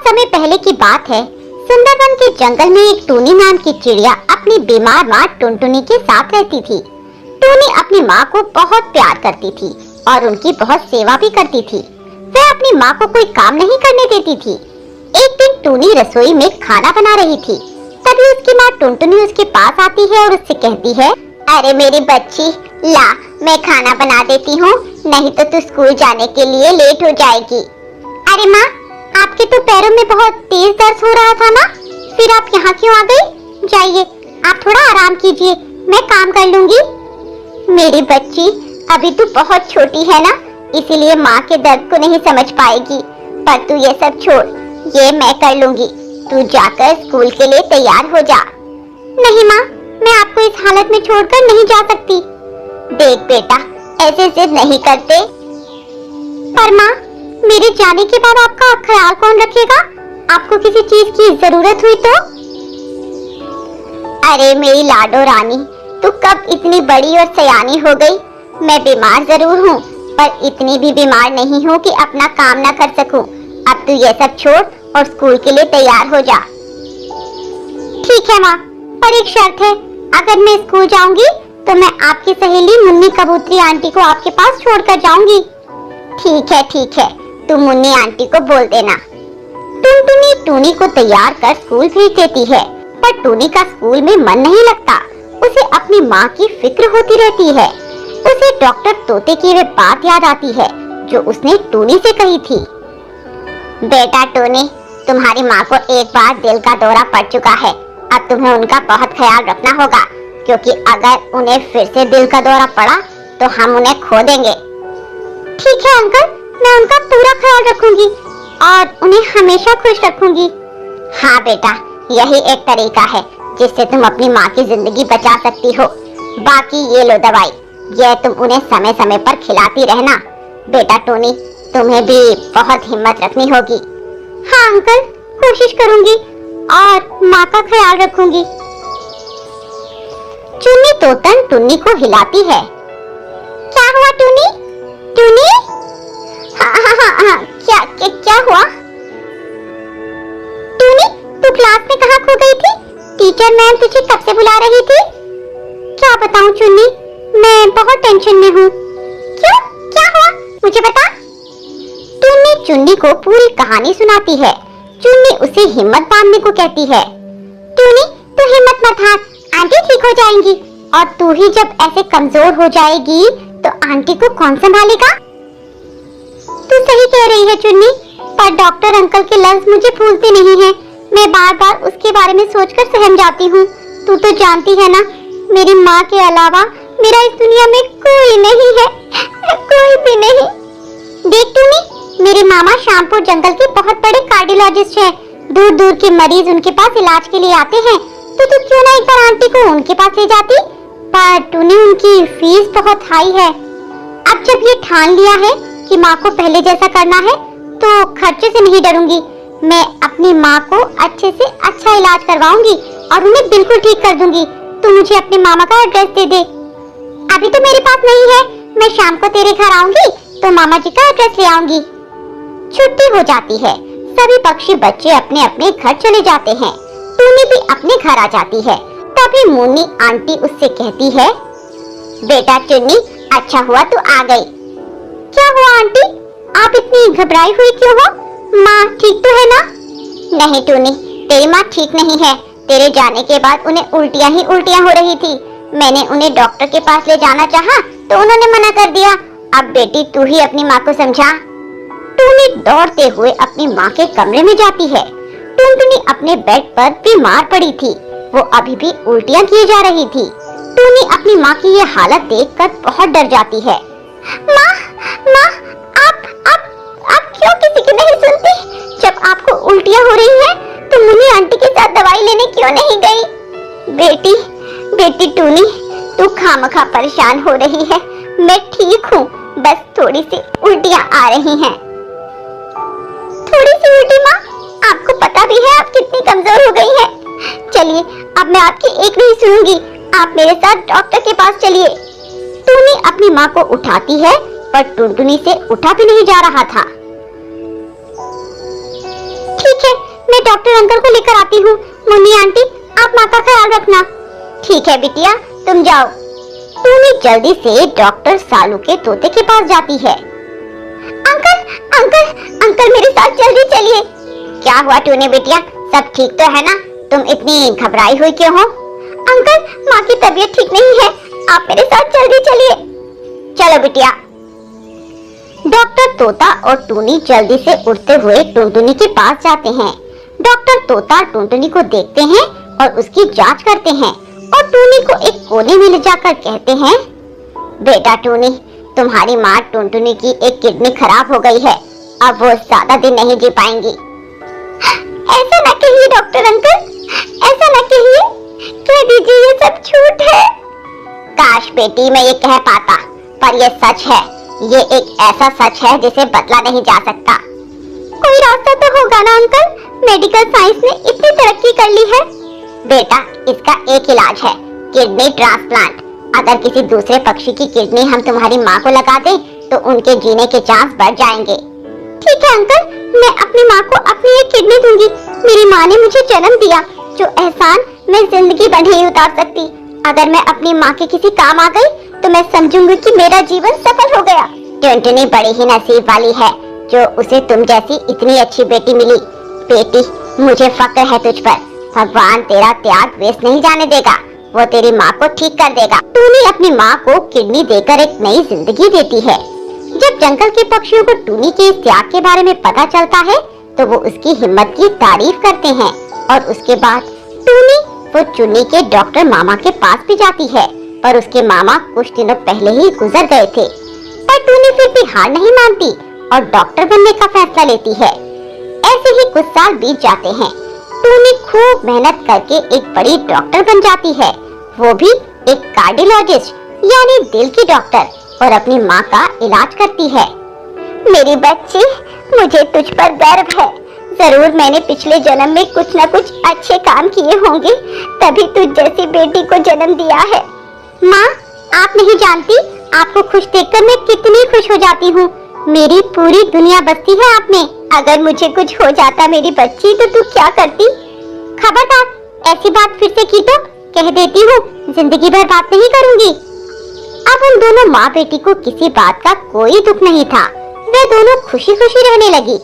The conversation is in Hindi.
बहुत समय पहले की बात है। सुंदरवन के जंगल में एक टूनी नाम की चिड़िया अपनी बीमार माँ टुनटुनी के साथ रहती थी। टूनी अपनी माँ को बहुत प्यार करती थी और उनकी बहुत सेवा भी करती थी। वह अपनी माँ को कोई काम नहीं करने देती थी। एक दिन टूनी रसोई में खाना बना रही थी। तभी उसकी माँ टुनटुनी उसके पास आती है और उससे कहती है, अरे मेरी बच्ची, ला मैं खाना बना देती हूँ, नहीं तो तू स्कूल जाने के लिए लेट हो जाएगी। अरे माँ, आपके तो पैरों में बहुत तेज दर्द हो रहा था ना, फिर आप यहाँ क्यों आ गई? जाइए, आप थोड़ा आराम कीजिए, मैं काम कर लूंगी। मेरी बच्ची, अभी तू बहुत छोटी है ना, इसीलिए माँ के दर्द को नहीं समझ पाएगी। पर तू ये सब छोड़, ये मैं कर लूंगी। तू जाकर स्कूल के लिए तैयार हो जा। नहीं माँ, मैं आपको इस हालत में छोड़कर नहीं जा सकती। देख बेटा, ऐसे जिद नहीं करते। पर माँ, मेरे जाने के बाद आपका ख्याल कौन रखेगा? आपको किसी चीज की जरूरत हुई तो? अरे मेरी लाडो रानी, तू कब इतनी बड़ी और सयानी हो गई? मैं बीमार जरूर हूँ, पर इतनी भी बीमार नहीं हूँ कि अपना काम न कर सकूं। अब तू ये सब छोड़ और स्कूल के लिए तैयार हो जा। ठीक है माँ, पर एक शर्त है, अगर मैं स्कूल जाऊंगी तो मैं आपकी सहेली मुन्नी कबूतरी आंटी को आपके पास छोड़कर जाऊंगी। ठीक है, तू मुन्नी आंटी को बोल देना। टुनटुनी टूनी को तैयार कर स्कूल भेज देती है, पर टूनी का स्कूल में मन नहीं लगता। उसे अपनी माँ की फिक्र होती रहती है। उसे डॉक्टर तोते की वे बात याद आती है जो उसने टूनी से कही थी। बेटा टूनी, तुम्हारी माँ को एक बार दिल का दौरा पड़ चुका है। अब तुम्हें उनका बहुत ख्याल रखना होगा, क्योंकि अगर उन्हें फिर से दिल का दौरा पड़ा तो हम उन्हें खो देंगे। ठीक है अंकल, मैं उनका पूरा ख्याल रखूंगी और उन्हें हमेशा खुश रखूंगी। हाँ बेटा, यही एक तरीका है जिससे तुम अपनी माँ की जिंदगी बचा सकती हो। बाकी ये लो दवाई, यह तुम उन्हें समय समय पर खिलाती रहना। बेटा टोनी, तुम्हें भी बहुत हिम्मत रखनी होगी। हाँ अंकल, कोशिश करूंगी और माँ का ख्याल रखूंगी। चुन्नी तोतन टुन्नी को हिलाती है। क्या हुआ टुन्नी? टुन्नी? हाँ, क्या हुआ? टुन्नी, तू क्लास में कहाँ खो गई थी? टीचर मैम तुझे कब से बुला रही थी। क्या बताऊं चुन्नी, मैं बहुत टेंशन में हूँ। क्यों? क्या हुआ? मुझे बता। टुन्नी चुन्नी को पूरी कहानी सुनाती है। चुन्नी उसे हिम्मत बांधने को कहती है। टुन्नी, तू हिम्मत मत हार, आंटी ठीक हो जाएंगी। और तू ही जब ऐसे कमजोर हो जाएगी तो आंटी को कौन संभालेगा? तू सही कह रही है चुन्नी, पर डॉक्टर अंकल के लफ्ज मुझे भूलते नहीं हैं। मैं बार बार उसके बारे में सोचकर सहम जाती हूँ। तू तो जानती है ना, मेरी माँ के अलावा मेरा इस दुनिया में कोई नहीं है, कोई भी नहीं। देख टुन्नी, मेरे मामा श्यामपुर जंगल के बहुत बड़े कार्डियोलॉजिस्ट हैं। दूर दूर के मरीज उनके पास इलाज के लिए आते हैं, तो तू क्यों ना एक बार आंटी को उनके पास ले जाती? पर टुन्नी, उनकी फीस बहुत हाई है। अब जब ये ठान लिया है कि माँ को पहले जैसा करना है, तो खर्चे से नहीं डरूंगी। मैं अपनी माँ को अच्छे से अच्छा इलाज करवाऊंगी और उन्हें बिल्कुल ठीक कर दूंगी। तू मुझे अपने मामा का एड्रेस दे दे। अभी तो मेरे पास नहीं है, मैं शाम को तेरे घर आऊंगी तो मामा जी का एड्रेस ले आऊंगी। छुट्टी हो जाती है, सभी पक्षी बच्चे अपने अपने घर चले जाते हैं। टुन्नी भी अपने घर आ जाती है। तभी मुन्नी आंटी उससे कहती है, बेटा टुन्नी, अच्छा हुआ तू आ गई। क्या हुआ आंटी, आप इतनी घबराई हुई क्यों हो? माँ ठीक तो है ना? नहीं टुन्नी, तेरी माँ ठीक नहीं है। तेरे जाने के बाद उन्हें उल्टियाँ ही उल्टियाँ हो रही थी। मैंने उन्हें डॉक्टर के पास ले जाना चाहा तो उन्होंने मना कर दिया। अब बेटी तू ही अपनी माँ को समझा। टुन्नी दौड़ते हुए अपनी माँ के कमरे में जाती है। टुनटुनी अपने बेड पर बीमार पड़ी थी, वो अभी भी उल्टियाँ किए जा रही थी। टुन्नी अपनी माँ की ये हालत देखकर बहुत डर जाती है। माँ, आप क्यों किसी की नहीं सुनती? जब आपको उल्टियाँ हो रही हैं, तो मुन्नी आंटी के साथ दवाई लेने क्यों नहीं गई? बेटी टुन्नी, तू खामखा परेशान हो रही है। मैं ठीक हूँ, बस थोड़ी सी उल्टियाँ आ रही हैं। थोड़ी सी उल्टी माँ? आपको पता भी है आप कितनी कमजोर हो गई हैं। चलिए, अब मैं आपकी एक नहीं सुनूंगी, आप मेरे साथ डॉक्टर के पास चलिए। टुन्नी अपनी माँ को उठाती है, पर टुनटुनी से उठा भी नहीं जा रहा था। ठीक है, डॉक्टर अंकल को लेकर आती हूँ। मुन्नी आंटी, आप माँ का ख्याल रखना। ठीक है बिटिया, तुम जाओ। टूनी जल्दी से डॉक्टर सालू के तोते के पास जाती है। अंकल अंकल अंकल, मेरे साथ जल्दी चलिए। क्या हुआ टूनी बिटिया, सब ठीक तो है ना? तुम इतनी घबराई हुई क्यों हो? अंकल, माँ की तबीयत ठीक नहीं है, आप मेरे साथ जल्दी चलिए। चलो बिटिया। डॉक्टर तोता और टूनी जल्दी से उड़ते हुए टुनटुनी के पास जाते हैं। डॉक्टर तोता टुनटुनी को देखते हैं और उसकी जांच करते हैं और टूनी को एक कोने में ले जाकर कहते हैं, बेटा टूनी, तुम्हारी माँ टुनटुनी की एक किडनी खराब हो गई है, अब वो ज्यादा दिन नहीं जी पाएंगी। ऐसा ना कहिए डॉक्टर अंकल, ऐसा ना कहिए, कह दीजिए ये सब झूठ है। काश बेटी मैं ये कह पाता, पर ये सच है। ये एक ऐसा सच है जिसे बदला नहीं जा सकता। कोई रास्ता तो होगा ना अंकल, मेडिकल साइंस ने इतनी तरक्की कर ली है। बेटा, इसका एक इलाज है, किडनी ट्रांसप्लांट। अगर किसी दूसरे पक्षी की किडनी हम तुम्हारी माँ को लगा दें तो उनके जीने के चांस बढ़ जाएंगे। ठीक है अंकल, मैं अपनी माँ को अपनी एक किडनी दूंगी। मेरी माँ ने मुझे जन्म दिया, जो एहसान मैं जिंदगी भर नहीं उतार सकती। अगर मैं अपनी माँ के किसी काम आ गई तो मैं समझूंगी कि मेरा जीवन सफल हो गया। टुनटुनी बड़ी ही नसीब वाली है जो उसे तुम जैसी इतनी अच्छी बेटी मिली। बेटी, मुझे फक्र है तुझ पर। भगवान तेरा त्याग वेस्ट नहीं जाने देगा, वो तेरी माँ को ठीक कर देगा। टूनी अपनी माँ को किडनी देकर एक नई जिंदगी देती है। जब जंगल के पक्षियों को टूनी के इस त्याग के बारे में पता चलता है तो वो उसकी हिम्मत की तारीफ करते हैं और उसके बाद टूनी वो चुन्नी के डॉक्टर मामा के पास भी जाती है, पर उसके मामा कुछ दिनों पहले ही गुजर गए थे। पर टूनी फिर भी हार नहीं मानती और डॉक्टर बनने का फैसला लेती है। ऐसे ही कुछ साल बीत जाते हैं। टूनी खूब मेहनत करके एक बड़ी डॉक्टर बन जाती है, वो भी एक कार्डियोलॉजिस्ट यानी दिल की डॉक्टर, और अपनी माँ का इलाज करती है। मेरी बच्ची, मुझे तुझ पर गर्व है। जरूर मैंने पिछले जन्म में कुछ न कुछ अच्छे काम किए होंगे, तभी तुझ जैसी बेटी को जन्म दिया है। माँ, आप नहीं जानती आपको खुश देखकर मैं कितनी खुश हो जाती हूँ। मेरी पूरी दुनिया बसती है आप में। अगर मुझे कुछ हो जाता मेरी बच्ची तो तू क्या करती? खबरदार, ऐसी बात फिर से की तो कह देती हूँ जिंदगी भर बात नहीं करूँगी। अब उन दोनों माँ बेटी को किसी बात का कोई दुख नहीं था। वे दोनों खुशी खुशी रहने लगी।